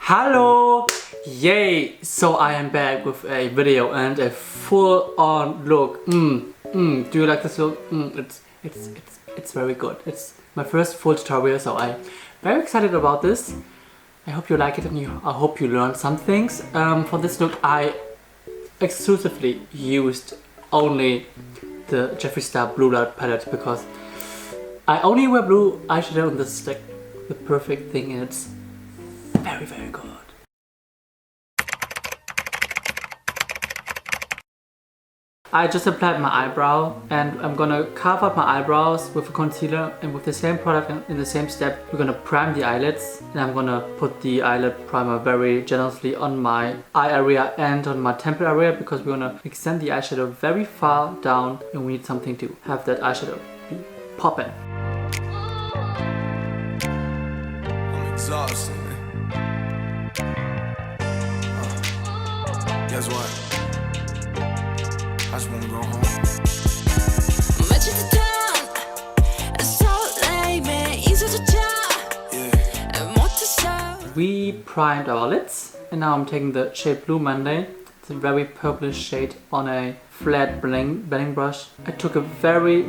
Hello! Yay! So I am back with a video and a full-on look. Do you like this look? It's very good. It's my first full tutorial, so I'm very excited about this. I hope you like it and I hope you learned some things. For this look, I exclusively used only the Jeffree Star Blue Blood palette because I only wear blue eyeshadow and this is like the perfect thing and it's very, very good. I just applied my eyebrow and I'm gonna carve out my eyebrows with a concealer, and with the same product and in the same step we're gonna prime the eyelids, and I'm gonna put the eyelid primer very generously on my eye area and on my temple area because we're gonna extend the eyeshadow very far down and we need something to have that eyeshadow be poppin'. I'm exhausted, man. Guess what? I just wanna go home. We primed our lids and now I'm taking the shade Blue Monday. It's a very purplish shade on a flat blending brush. I took a very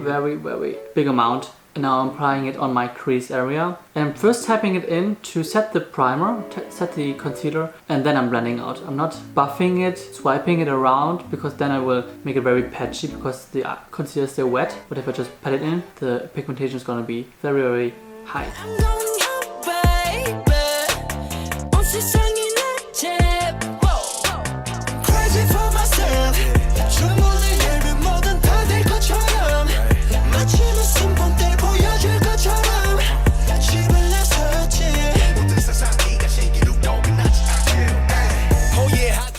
big amount and now I'm applying it on my crease area. And I'm first tapping it in to set the primer, set the concealer, and then I'm blending out. I'm not buffing it, swiping it around, because then I will make it very patchy because the concealer is still wet. But if I just pat it in, the pigmentation is gonna be very high.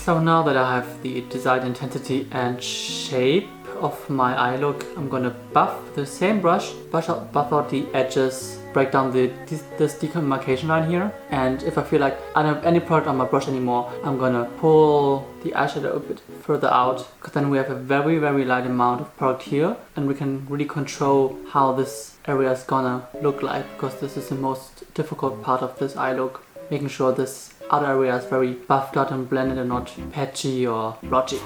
So now that I have the desired intensity and shape of my eye look, I'm gonna buff the same brush, buff out the edges, break down this demarcation line here. And if I feel like I don't have any product on my brush anymore, I'm gonna pull the eyeshadow a bit further out, because then we have a very light amount of product here and we can really control how this area is gonna look like, because this is the most difficult part of this eye look, making sure this outer area is very buffed out and blended and not patchy or blotchy.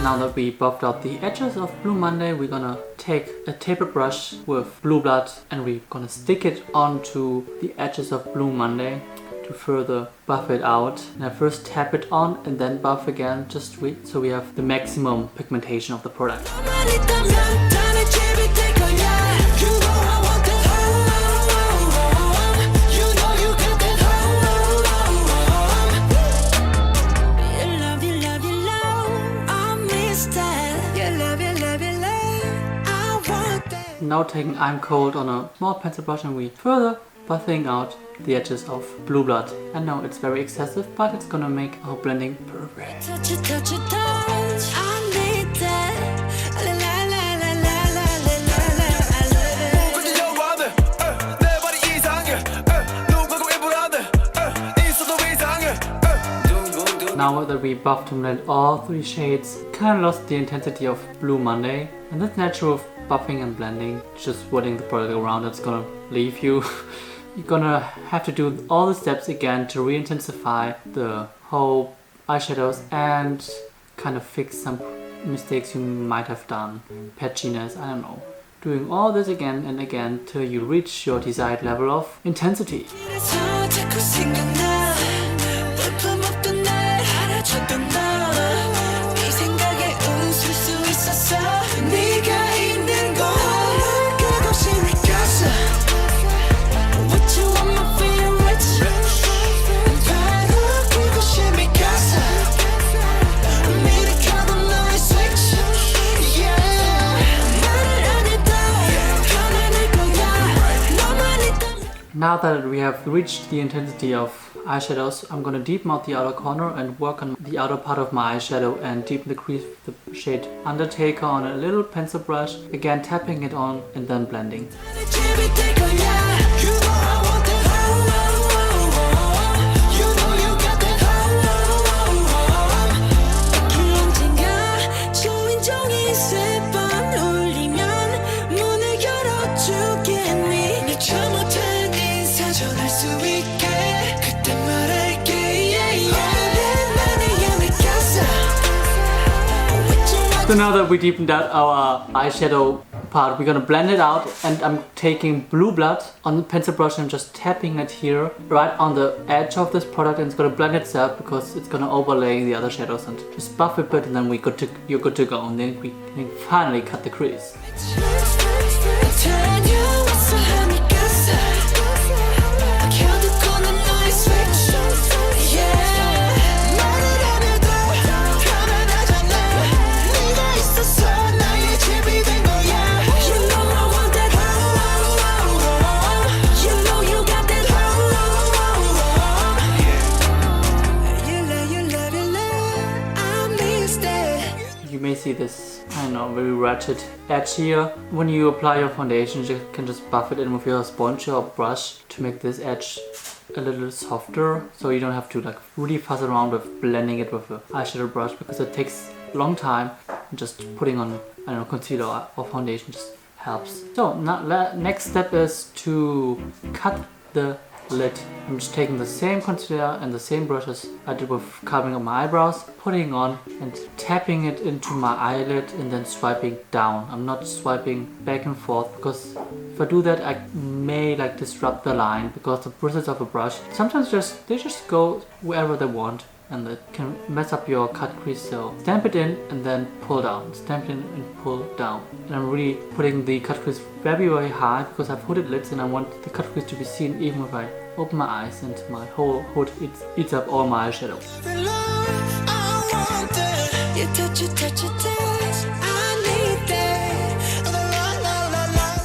Now that we buffed out the edges of Blue Monday, we're gonna take a taper brush with Blue Blood and we're gonna stick it onto the edges of Blue Monday to further buff it out. And I first tap it on and then buff again, just so we have the maximum pigmentation of the product. Now taking I'm Cold on a small pencil brush and we further buffing out the edges of Blue Blood. I know it's very excessive, but it's gonna make our blending perfect. Now that we buffed and blended all three shades, kinda lost the intensity of Blue Monday, and that's natural with buffing and blending, just swirling the product around, that's gonna leave you. You're gonna have to do all the steps again to re-intensify the whole eyeshadows and kind of fix some mistakes you might have done, patchiness, I don't know. Doing all this again and again till you reach your desired level of intensity. Now that we have reached the intensity of eyeshadows, I'm gonna deepen out the outer corner and work on the outer part of my eyeshadow and deepen the crease with the shade Undertaker on a little pencil brush. Again, tapping it on and then blending. So now that we deepened out our eyeshadow part, we're gonna blend it out, and I'm taking Blue Blood on the pencil brush and just tapping it here right on the edge of this product, and it's gonna blend itself because it's gonna overlay the other shadows and just buff it a bit, and then you're good to go, and then we can finally cut the crease. You may see this, I don't know, very ratchet edge here. When you apply your foundation, you can just buff it in with your sponge or brush to make this edge a little softer, so you don't have to like really fuss around with blending it with an eyeshadow brush, because it takes a long time. Just putting on, I don't know, concealer or foundation just helps. So now next step is to cut the lid. I'm just taking the same concealer and the same brushes I did with carving up my eyebrows, putting on and tapping it into my eyelid and then swiping down. I'm not swiping back and forth, because if I do that I may like disrupt the line, because the bristles of a brush sometimes they just go wherever they want, and it can mess up your cut crease. So stamp it in and then pull down, stamp it in and pull down. And I'm really putting the cut crease very, very high, because I have hooded lids and I want the cut crease to be seen even if I open my eyes and my whole hood eats up all my eyeshadow.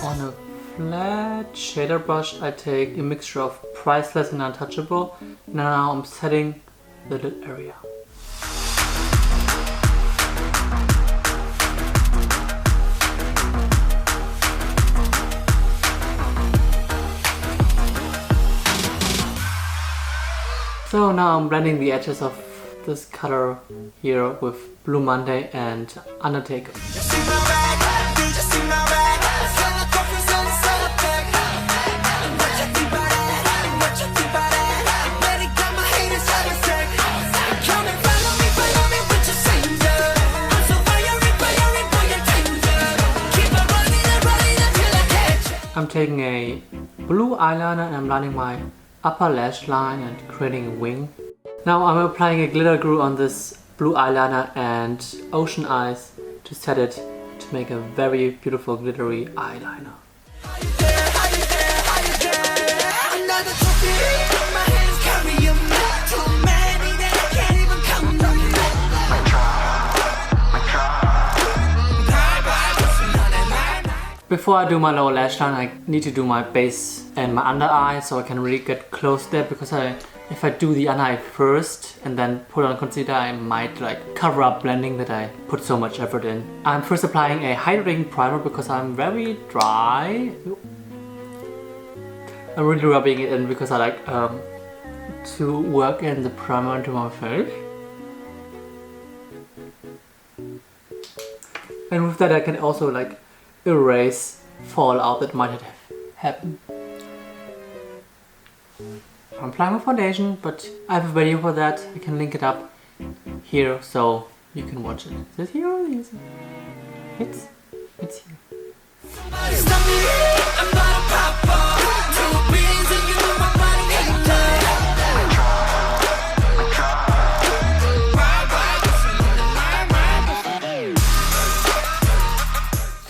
On a flat shader brush I take a mixture of Priceless and Untouchable. Now I'm setting the lid area. So now I'm blending the edges of this color here with Blue Monday and Undertaker. I'm taking a blue eyeliner and I'm lining my upper lash line and creating a wing. Now I'm applying a glitter glue on this blue eyeliner and ocean eyes to set it to make a very beautiful glittery eyeliner. Before I do my lower lash line, I need to do my base and my under eye, so I can really get close there, because if I do the under eye first and then put on concealer, I might like cover up blending that I put so much effort in. I'm first applying a hydrating primer because I'm very dry. I'm really rubbing it in because I like to work in the primer into my face. And with that I can also like erase fallout that might have happened. I'm applying my foundation, but I have a video for that. I can link it up here so you can watch it. Is it here or is it? It's here.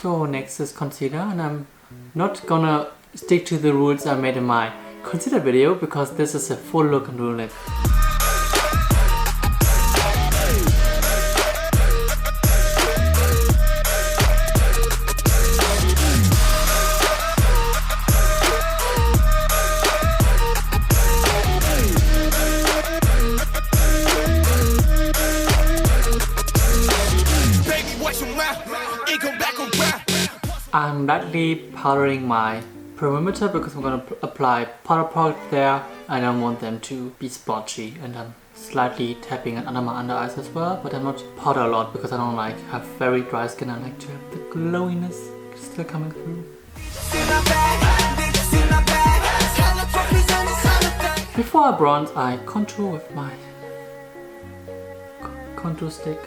So next is concealer, and I'm not gonna stick to the rules I made in my concealer video because this is a full look and real lip. I'm lightly powdering my perimeter because I'm going to apply powder product there. I don't want them to be spongy, and I'm slightly tapping it under my under eyes as well, but I'm not powder a lot because I don't like have very dry skin. I like to have the glowiness still coming through. Before I bronze, I contour with my contour stick.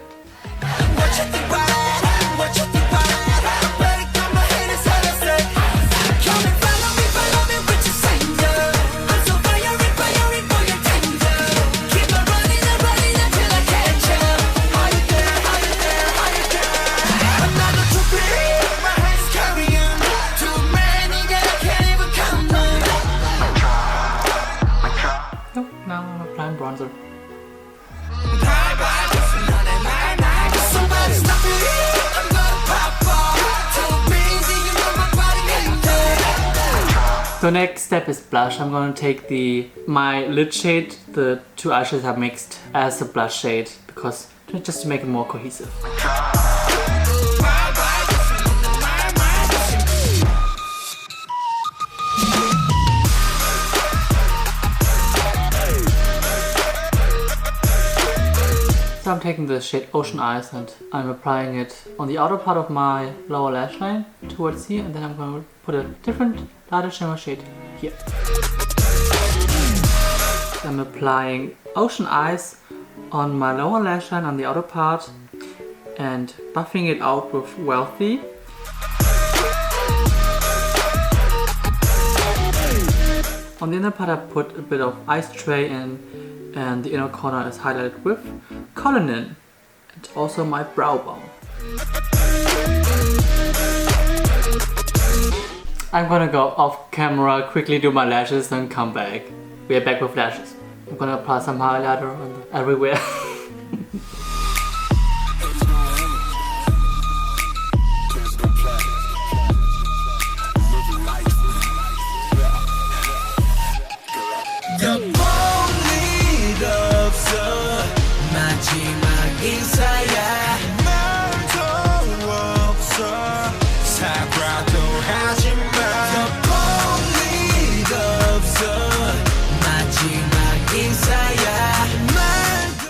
Now I'm applying bronzer. So next step is blush. I'm going to take my lid shade, the two eyeshadows I mixed as a blush shade because just to make it more cohesive. So I'm taking the shade Ocean Eyes and I'm applying it on the outer part of my lower lash line towards here, and then I'm going to put a different lighter shimmer shade here. I'm applying Ocean Eyes on my lower lash line on the outer part and buffing it out with Wealthy. On the inner part I put a bit of Ice Tray in, and the inner corner is highlighted with Cullinan and also my brow bone. I'm gonna go off camera, quickly do my lashes, then come back. We are back with lashes. I'm gonna apply some highlighter everywhere.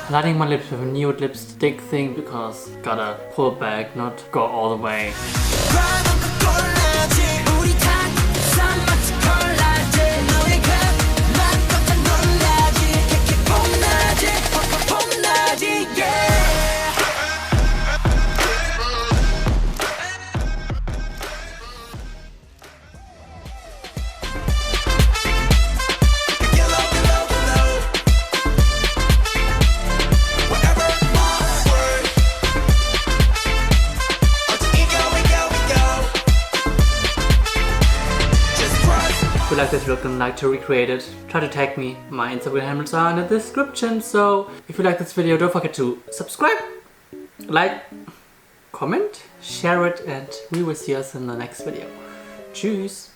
Lighting my lips with a nude lipstick thing because gotta pull back, not go all the way. If you like this look and like to recreate it, try to tag me. My Instagram handles are in the description. So if you like this video, don't forget to subscribe, like, comment, share it, and we will see us in the next video. Tschüss!